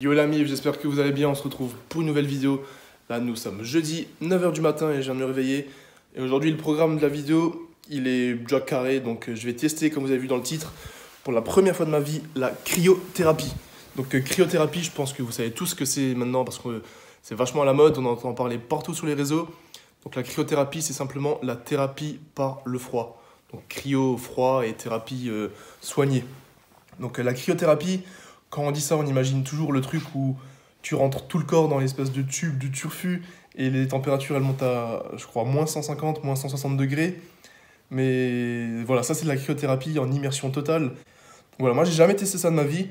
Yo l'ami, j'espère que vous allez bien, on se retrouve pour une nouvelle vidéo. Là nous sommes jeudi 9h du matin et je viens de me réveiller. Et aujourd'hui le programme de la vidéo, il est déjà carré, donc je vais tester, comme vous avez vu dans le titre, pour la première fois de ma vie, la cryothérapie. Donc cryothérapie, je pense que vous savez tous ce que c'est maintenant parce que c'est vachement à la mode, on entend parler partout sur les réseaux. Donc la cryothérapie, c'est simplement la thérapie par le froid. Donc cryo, froid et thérapie soignée. Donc la cryothérapie, quand on dit ça, on imagine toujours le truc où tu rentres tout le corps dans l'espèce de tube, du turfu, et les températures, elles montent à, je crois, moins 150, moins 160 degrés. Mais voilà, ça c'est de la cryothérapie en immersion totale. Voilà, moi j'ai jamais testé ça de ma vie.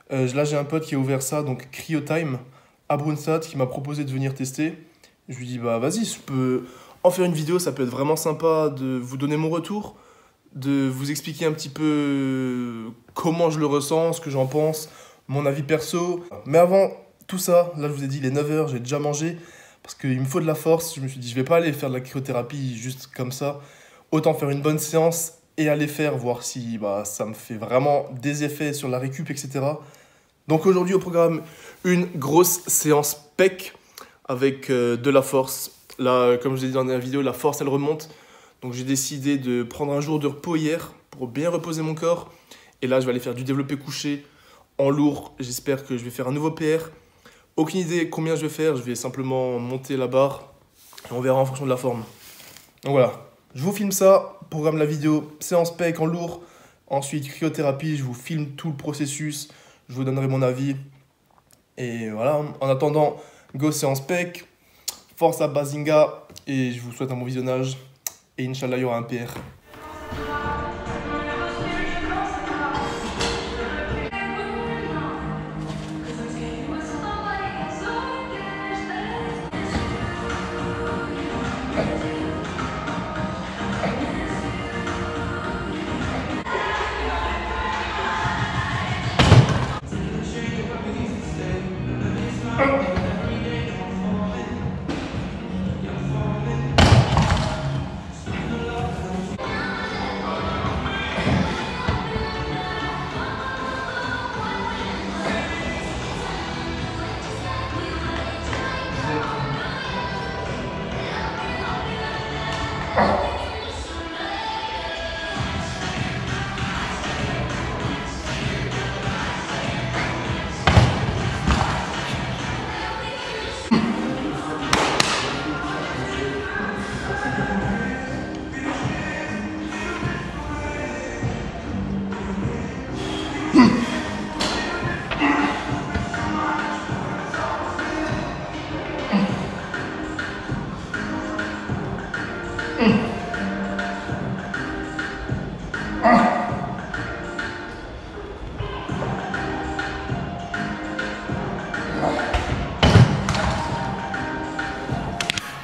Là j'ai un pote qui a ouvert ça, donc Cryotime, à Brunstadt, qui m'a proposé de venir tester. Je lui dis, bah vas-y, je peux en faire une vidéo, ça peut être vraiment sympa de vous donner mon retour, de vous expliquer un petit peu comment je le ressens, ce que j'en pense, mon avis perso. Mais avant tout ça, là je vous ai dit, il est 9h, j'ai déjà mangé, parce qu'il me faut de la force. Je me suis dit, je vais pas aller faire de la cryothérapie juste comme ça. Autant faire une bonne séance et aller faire, voir si ça me fait vraiment des effets sur la récup, etc. Donc aujourd'hui au programme, une grosse séance pec avec de la force. Là, comme je l'ai dit dans la vidéo, la force elle remonte. Donc j'ai décidé de prendre un jour de repos hier pour bien reposer mon corps. Et là, je vais aller faire du développé couché en lourd. J'espère que je vais faire un nouveau PR. Aucune idée combien je vais faire. Je vais simplement monter la barre et on verra en fonction de la forme. Donc voilà, je vous filme ça, programme la vidéo, séance pec en lourd. Ensuite, cryothérapie, je vous filme tout le processus. Je vous donnerai mon avis. Et voilà, en attendant, go séance pec. Force à Bazinga. Et je vous souhaite un bon visionnage. Et Inch'Allah, il y aura un PR.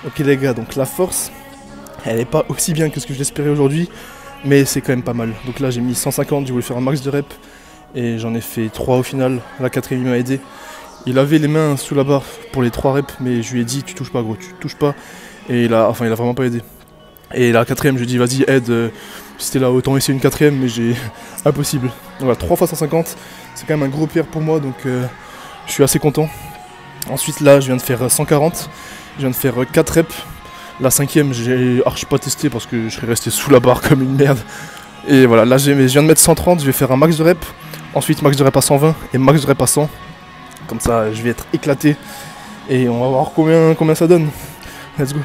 Ok les gars, donc la force, elle n'est pas aussi bien que ce que j'espérais aujourd'hui, mais c'est quand même pas mal. Donc là j'ai mis 150, j'ai voulu faire un max de rep, et j'en ai fait 3 au final. La quatrième il m'a aidé. Il avait les mains sous la barre pour les 3 reps, mais je lui ai dit tu touches pas gros, tu touches pas. Et il a vraiment pas aidé. Et la quatrième je lui ai dit vas-y aide, si t'es là autant essayer une quatrième, mais j'ai impossible. Donc voilà, 3 fois 150, c'est quand même un gros PR pour moi, donc je suis assez content. Ensuite là je viens de faire 140. Je viens de faire 4 reps. La cinquième, j'ai archi pas testé parce que je serais resté sous la barre comme une merde. Et voilà, là je viens de mettre 130, je vais faire un max de reps. Ensuite max de reps à 120 et max de reps à 100. Comme ça, je vais être éclaté. Et on va voir combien ça donne. Let's go.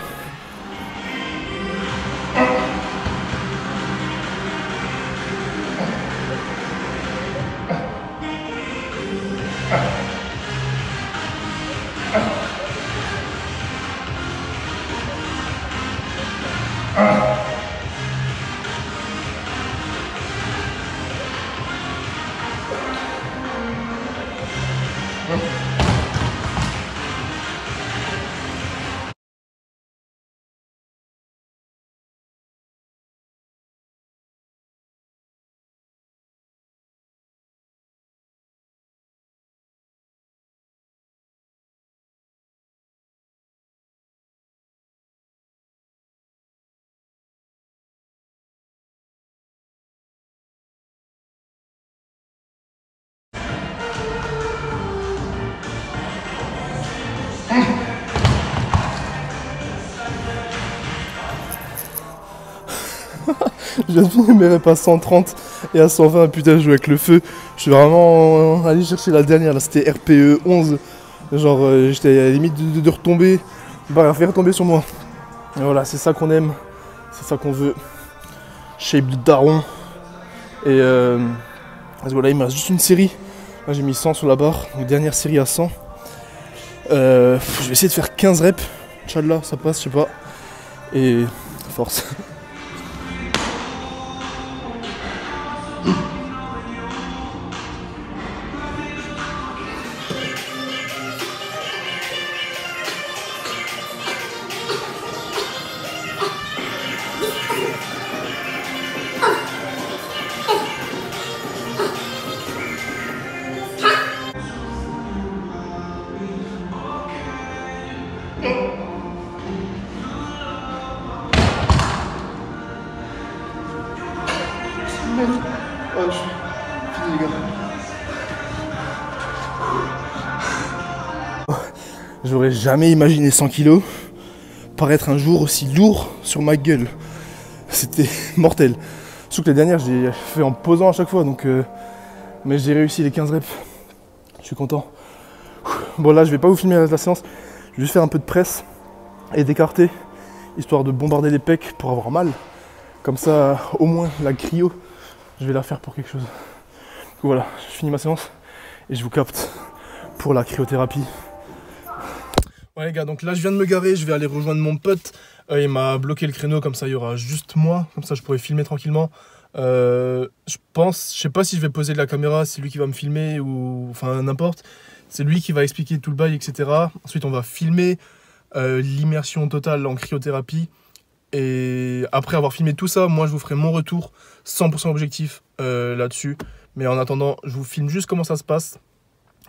Je viens de finir mes reps à 130 et à 120, putain je joue avec le feu. Je suis vraiment allé chercher la dernière, là c'était RPE 11. Genre j'étais à la limite de retomber, bah faire retomber sur moi. Et voilà, c'est ça qu'on aime, c'est ça qu'on veut. Shape de daron. Et voilà, il me reste juste une série. Là j'ai mis 100 sur la barre, donc dernière série à 100. Je vais essayer de faire 15 reps. Inch'Allah, ça passe, je sais pas. Et force. Oh, je suis fini, les gars. J'aurais jamais imaginé 100 kilos paraître un jour aussi lourd sur ma gueule. C'était mortel. Surtout que les dernières, j'ai fait en posant à chaque fois, donc mais j'ai réussi les 15 reps. Je suis content. Bon là, je vais pas vous filmer la séance. Je vais juste faire un peu de presse et d'écarter, histoire de bombarder les pecs pour avoir mal. Comme ça, au moins la cryo, je vais la faire pour quelque chose. Donc voilà, je finis ma séance et je vous capte pour la cryothérapie. Ouais les gars, donc là je viens de me garer, je vais aller rejoindre mon pote. Il m'a bloqué le créneau, comme ça il y aura juste moi, comme ça je pourrai filmer tranquillement. Je sais pas si je vais poser de la caméra, c'est lui qui va me filmer ou enfin n'importe. C'est lui qui va expliquer tout le bail, etc. Ensuite on va filmer l'immersion totale en cryothérapie. Et après avoir filmé tout ça, moi je vous ferai mon retour 100% objectif là-dessus. Mais en attendant, je vous filme juste comment ça se passe.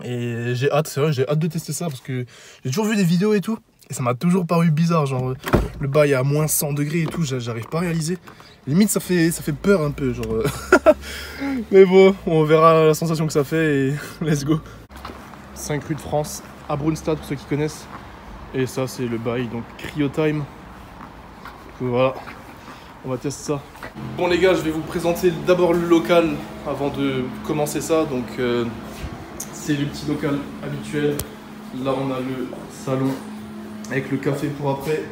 Et j'ai hâte, c'est vrai, j'ai hâte de tester ça parce que j'ai toujours vu des vidéos et tout. Et ça m'a toujours paru bizarre, genre le bail à moins 100 degrés et tout, j'arrive pas à réaliser. Limite ça fait peur un peu, genre. Mais bon, on verra la sensation que ça fait et let's go. 5 rue de France, à Brunstad pour ceux qui connaissent. Et ça c'est le bail, donc Cryotime. Voilà, on va tester ça. Bon les gars, je vais vous présenter d'abord le local avant de commencer ça. Donc c'est le petit local habituel. Là on a le salon avec le café pour après.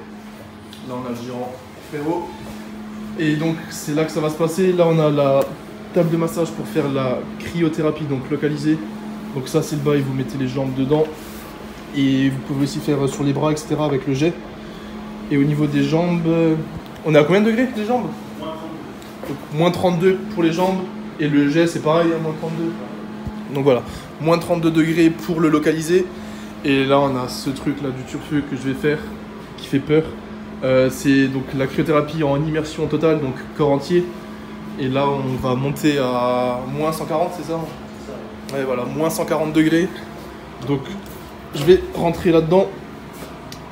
Là on a le gérant Frérot. Et donc c'est là que ça va se passer. Là on a la table de massage pour faire la cryothérapie, donc localisée. Donc ça c'est le bail, vous mettez les jambes dedans. Et vous pouvez aussi faire sur les bras, etc. avec le jet. Et au niveau des jambes, on est à combien de degrés les jambes? Moins 32 pour les jambes. Et le jet c'est pareil, hein, moins 32. Donc voilà, moins 32 degrés pour le localiser. Et là on a ce truc là du turfu que je vais faire, qui fait peur. C'est donc la cryothérapie en immersion totale, donc corps entier. Et là on va monter à moins 140, c'est ça? Ouais voilà, moins 140 degrés. Donc je vais rentrer là-dedans.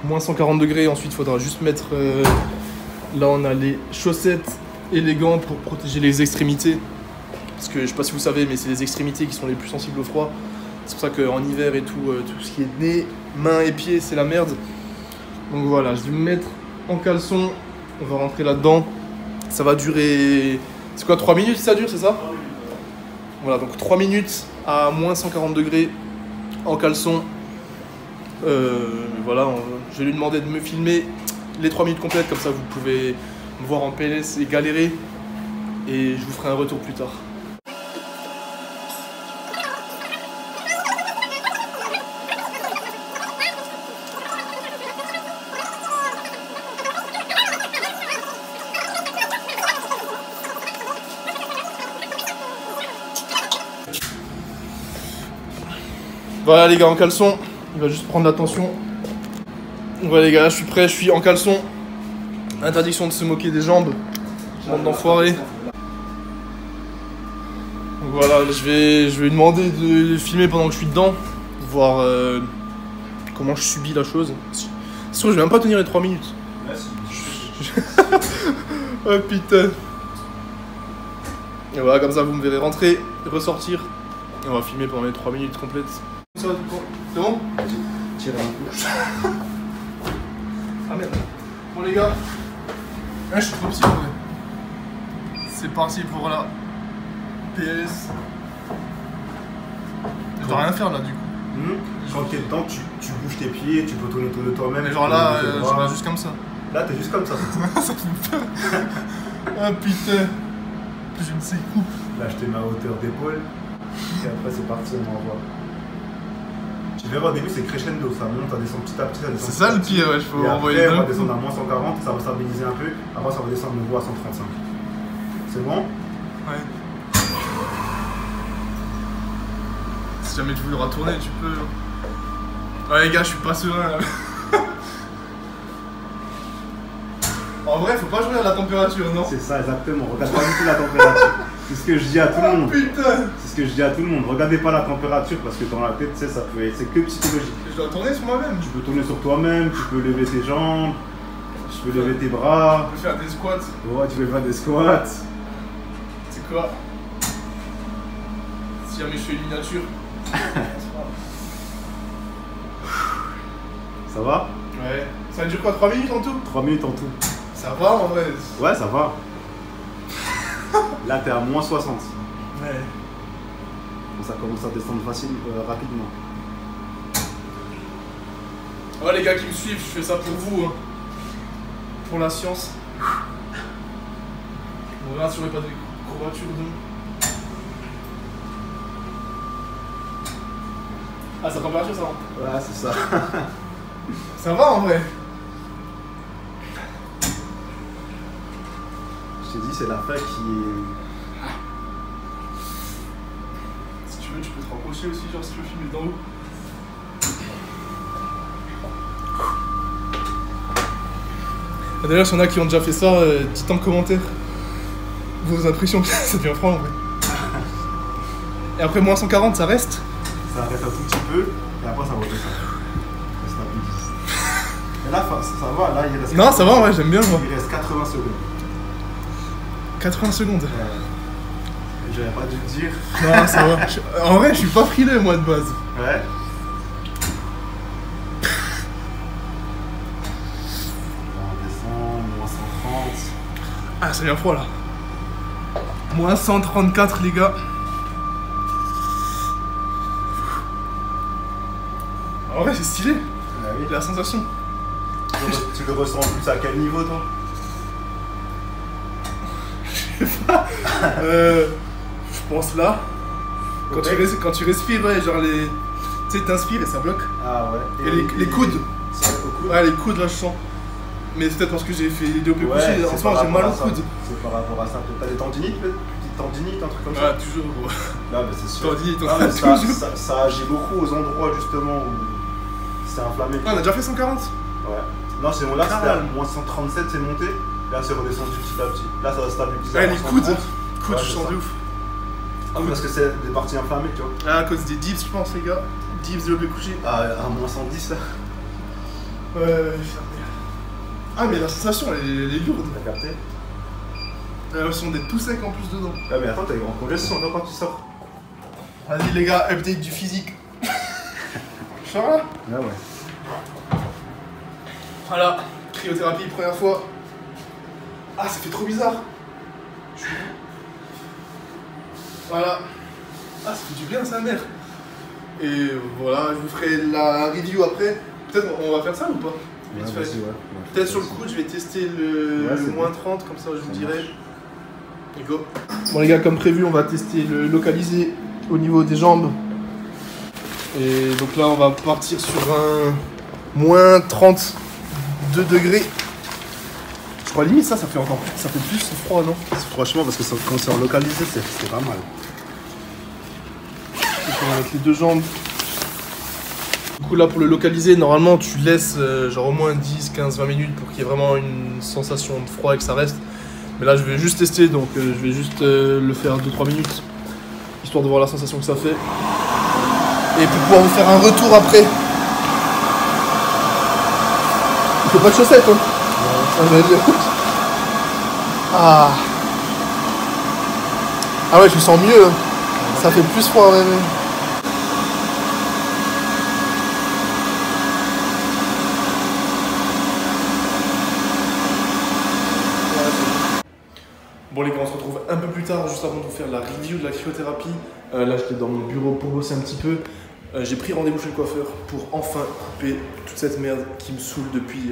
Moins 140 degrés, ensuite il faudra juste mettre là on a les chaussettes et les gants pour protéger les extrémités, parce que je sais pas si vous savez mais c'est les extrémités qui sont les plus sensibles au froid. C'est pour ça qu'en hiver et tout, tout ce qui est nez, mains et pieds c'est la merde. Donc voilà, je vais me mettre en caleçon, on va rentrer là-dedans. Ça va durer, c'est quoi, 3 minutes ça dure, c'est ça? Voilà, donc 3 minutes à moins 140 degrés en caleçon. Voilà, je vais lui demander de me filmer les 3 minutes complètes, comme ça vous pouvez me voir en PLS et galérer, et je vous ferai un retour plus tard. Voilà les gars, en caleçon, il va juste prendre l'attention. Voilà les gars, là je suis prêt, je suis en caleçon. Interdiction de se moquer des jambes, bande d'enfoirés. Voilà, je vais lui demander de filmer pendant que je suis dedans, voir comment je subis la chose. Sinon je vais même pas tenir les 3 minutes. Oh putain. Et voilà, comme ça vous me verrez rentrer, ressortir. Et on va filmer pendant les 3 minutes complètes. C'est bon? tirer un coup. Ah merde. Bon les gars, là je suis trop petit en vrai. C'est parti pour la PS. Je dois rien faire là du coup. Quand t'es dedans, tu bouges tes pieds, tu peux tourner autour de toi-même. Mais genre là, je vais juste comme ça. Là, t'es juste comme ça. Ça fait peur. Ah putain. Je ne sais coupe. Là, je te mets à hauteur d'épaule. Et après, c'est parti, on envoie. Tu verras au début, c'est crescendo, ça monte, ça descend petit à petit. C'est ça le pire, ouais, je peux envoyer après, on va deux. descendre à moins 140, ça va stabiliser un peu. Après, ça va descendre de nouveau à 135. C'est bon? Ouais. Si jamais tu veux retourner, tu peux. Ouais, les gars, je suis pas serein là. En vrai, faut pas jouer à la température, non? C'est ça, exactement. Regarde pas du tout la température. C'est ce que je dis à tout le monde. Putain! C'est ce que je dis à tout le monde. Regardez pas la température parce que dans la tête, tu sais, ça peut être. C'est que psychologique. Je dois tourner sur moi-même. Tu peux tourner sur toi-même, tu peux lever tes jambes, tu peux lever tes bras. Je peux faire des squats. Ouais, tu peux faire des squats. C'est quoi? Si jamais je fais une miniature. Ça va? Ouais. Ça dure quoi, 3 minutes en tout? 3 minutes en tout. Ça va en vrai? Ouais, ça va. Là, t'es à moins 60. Ouais. Bon, ça commence à descendre rapidement. Ouais, les gars qui me suivent, je fais ça pour vous. Hein. Pour la science. On regarde si on n'a pas de courbatures de. Ah, ça température ça? Ouais, c'est ça. Ça va en vrai? Je t'ai dit, c'est la fac qui est. Si tu veux, tu peux te rapprocher aussi, genre si tu veux filmer d'en haut. D'ailleurs, s'il y en a qui ont déjà fait ça, dites en commentaire vos impressions, c'est bien froid en vrai. Et après, moins 140, ça reste? Ça reste un tout petit peu, et après ça redescend. Ça stabilise. Et là, ça va, là, il reste. Non, ça va en vrai, j'aime bien moi. Il reste 80 secondes. 80 secondes. J'aurais pas dû te dire. Non, ça va. En vrai, je suis pas frileux moi de base. Ouais. On descend, moins 130. Ah, c'est bien froid là. Moins 134 les gars. En vrai, c'est stylé. Ah oui. La sensation. Tu le ressens plus à quel niveau, toi? Je pense là. Quand tu respires, ouais, genre les. Tu sais, t'inspires et ça bloque. Ah ouais. Et les coudes. C'est au coude? Ouais, les coudes là, je sens. Mais c'est peut-être parce que j'ai fait des développés Ouais, couchés. En c'est ce moment, par j'ai mal au rapport à ça. coude. C'est par rapport à ça. T'as des tendinites, peut-être? Petite tendinite, un truc comme ça? Ah, toujours, gros. Là, mais c'est sûr. Tendinite, Ah, mais toujours. ça agit beaucoup aux endroits, justement, où c'est inflammé. Ah, on a déjà fait 140. Ouais. Non, c'est bon, là, c'était à moins 137, c'est monté. Là, c'est redescendu petit à petit. Là, ça va stabiliser. Ouais, à les 130. coudes. Coudes, Ouais, je c'est sens ça. de ouf. Ah, parce que c'est des parties inflammées, tu vois. Ah, à cause des dips, je pense, les gars. Dips, développé couché. À moins 110, là. Ouais. Ah, mais la sensation, elle est lourde. T'as capté? J'ai l'impression d'être tout sec en plus dedans. Ah, mais attends, t'as eu en congestion, quand tu sors. Vas-y, les gars, update du physique. Je sors là? Ah, ouais. Voilà, cryothérapie, première fois. Ah, ça fait trop bizarre. Voilà. Ah, ça fait du bien, sa mère. Et voilà, je vous ferai la review après. Peut-être on va faire ça ou pas? Ouais, Vite fait. vas-y, ouais. Peut-être sur le coup, je vais tester le, Ouais, le c'est moins bon. 30, comme ça je vous Ça dirai. marche. Et go. Bon les gars, comme prévu, on va tester le localisé au niveau des jambes. Et donc là, on va partir sur un moins 32 degrés. Je crois limite ça fait encore plus, ça fait plus froid, non? Franchement, parce que quand c'est en localisé, c'est pas mal. Donc on va mettre les deux jambes. Du coup là pour le localiser, normalement tu laisses genre au moins 10, 15, 20 minutes pour qu'il y ait vraiment une sensation de froid et que ça reste. Mais là je vais juste tester, donc je vais juste le faire 2-3 minutes, histoire de voir la sensation que ça fait. Et pour pouvoir vous faire un retour après. Il faut pas de chaussettes hein. Ah. Ah ouais, je me sens mieux. Ça fait plus froid, ouais. tard, juste avant de vous faire la review de la cryothérapie. Là, j'étais dans mon bureau pour bosser un petit peu. J'ai pris rendez-vous chez le coiffeur pour enfin couper toute cette merde qui me saoule depuis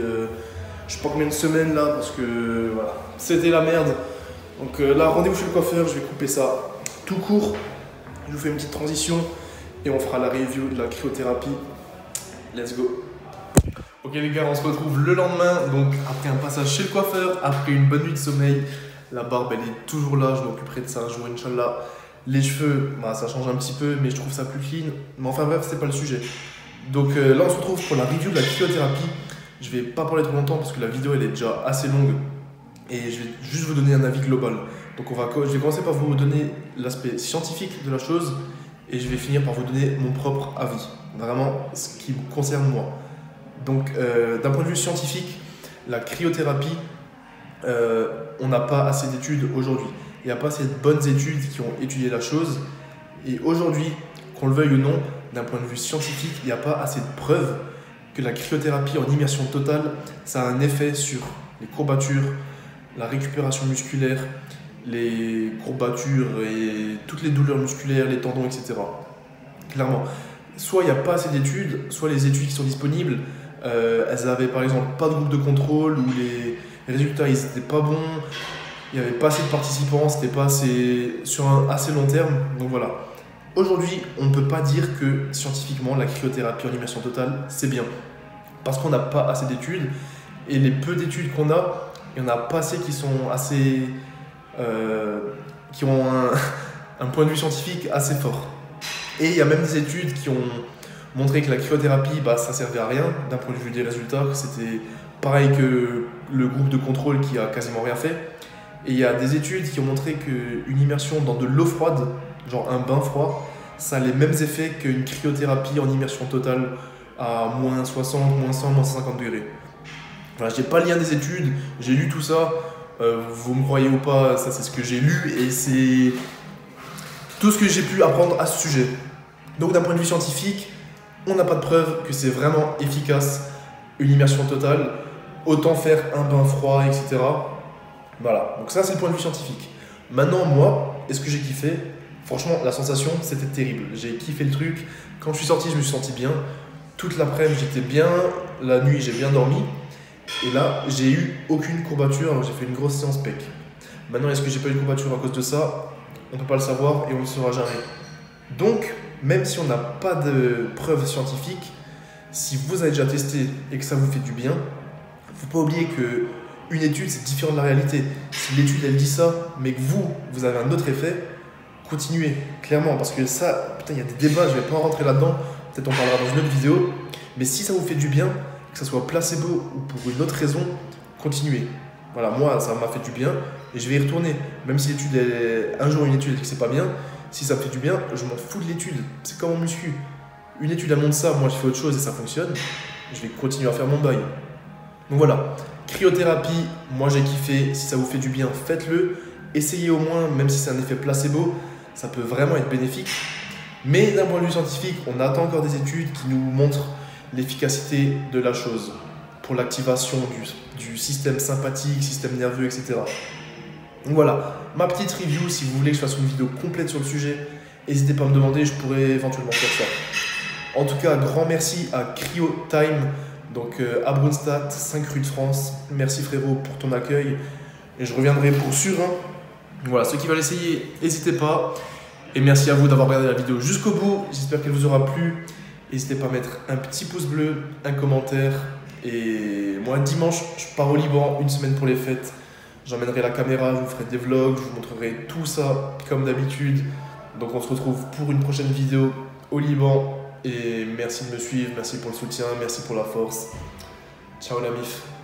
je sais pas combien de semaines là, parce que voilà, c'était la merde. Donc là, rendez-vous chez le coiffeur, je vais couper ça tout court. Je vous fais une petite transition et on fera la review de la cryothérapie. Let's go. Ok les gars, on se retrouve le lendemain, donc après un passage chez le coiffeur, après une bonne nuit de sommeil. La barbe elle est toujours là, je m'occuperai de ça un jour Inch'Allah. Les cheveux, bah, ça change un petit peu, mais je trouve ça plus clean. Mais enfin bref, c'est pas le sujet. Donc là on se retrouve pour la review de la cryothérapie. Je vais pas parler trop longtemps parce que la vidéo elle est déjà assez longue. Et je vais juste vous donner un avis global. Donc je vais commencer par vous donner l'aspect scientifique de la chose. Et je vais finir par vous donner mon propre avis. Vraiment ce qui me concerne moi. Donc d'un point de vue scientifique, la cryothérapie, on n'a pas assez d'études aujourd'hui. Il n'y a pas assez de bonnes études qui ont étudié la chose. Et aujourd'hui, qu'on le veuille ou non, d'un point de vue scientifique, il n'y a pas assez de preuves que la cryothérapie en immersion totale, ça a un effet sur les courbatures, la récupération musculaire, les courbatures et toutes les douleurs musculaires, les tendons, etc. Clairement. Soit il n'y a pas assez d'études, soit les études qui sont disponibles, elles avaient par exemple pas de groupe de contrôle, ou les résultats ils n'étaient pas bons, il n'y avait pas assez de participants, c'était pas assez, sur un assez long terme. Donc voilà. Aujourd'hui, on ne peut pas dire que scientifiquement la cryothérapie en immersion totale c'est bien. Parce qu'on n'a pas assez d'études, et les peu d'études qu'on a, il n'y en a pas assez qui sont assez. Qui ont un point de vue scientifique assez fort. Et il y a même des études qui ont montré que la cryothérapie, bah, ça servait à rien d'un point de vue des résultats, que c'était pareil que le groupe de contrôle qui a quasiment rien fait. Et il y a des études qui ont montré qu'une immersion dans de l'eau froide, genre un bain froid, ça a les mêmes effets qu'une cryothérapie en immersion totale à moins 60, moins 100, moins 150 degrés. Voilà, j'ai pas le lien des études, j'ai lu tout ça, vous me croyez ou pas, ça c'est ce que j'ai lu et c'est tout ce que j'ai pu apprendre à ce sujet. Donc d'un point de vue scientifique, on n'a pas de preuve que c'est vraiment efficace une immersion totale, autant faire un bain froid, etc. Voilà, donc ça c'est le point de vue scientifique. Maintenant moi, est-ce que j'ai kiffé? Franchement, la sensation c'était terrible, j'ai kiffé le truc. Quand je suis sorti, je me suis senti bien. Toute l'après-midi j'étais bien, la nuit j'ai bien dormi. Et là, j'ai eu aucune courbature, alors j'ai fait une grosse séance pec. Maintenant, est-ce que j'ai pas eu de courbature à cause de ça? On peut pas le savoir et on ne le saura jamais. Donc, même si on n'a pas de preuves scientifiques, si vous avez déjà testé et que ça vous fait du bien, faut pas oublier que une étude c'est différent de la réalité. Si l'étude elle dit ça, mais que vous avez un autre effet, continuez, clairement, parce que ça, putain, il y a des débats, je vais pas en rentrer là-dedans, peut-être on parlera dans une autre vidéo, mais si ça vous fait du bien, que ce soit placebo ou pour une autre raison, continuez. Voilà, moi ça m'a fait du bien et je vais y retourner. Même si l'étude est un jour une étude et que c'est pas bien, si ça me fait du bien, je m'en fous de l'étude. C'est comme en muscu. Une étude elle montre ça, moi je fais autre chose et ça fonctionne, je vais continuer à faire mon bail. Donc voilà, cryothérapie, moi j'ai kiffé, si ça vous fait du bien, faites-le. Essayez au moins, même si c'est un effet placebo, ça peut vraiment être bénéfique. Mais d'un point de vue scientifique, on attend encore des études qui nous montrent l'efficacité de la chose pour l'activation du système sympathique, système nerveux, etc. Donc voilà, ma petite review. Si vous voulez que je fasse une vidéo complète sur le sujet, n'hésitez pas à me demander, je pourrais éventuellement faire ça. En tout cas, grand merci à CryoTime, donc à Brunstatt, 5 rue de France. Merci frérot pour ton accueil et je reviendrai pour sûr. Hein. Voilà, ceux qui veulent essayer, n'hésitez pas. Et merci à vous d'avoir regardé la vidéo jusqu'au bout. J'espère qu'elle vous aura plu. N'hésitez pas à mettre un petit pouce bleu, un commentaire. Et moi, dimanche, je pars au Liban, une semaine pour les fêtes. J'emmènerai la caméra, je vous ferai des vlogs, je vous montrerai tout ça comme d'habitude. Donc on se retrouve pour une prochaine vidéo au Liban. Et merci de me suivre, merci pour le soutien, merci pour la force. Ciao la mif.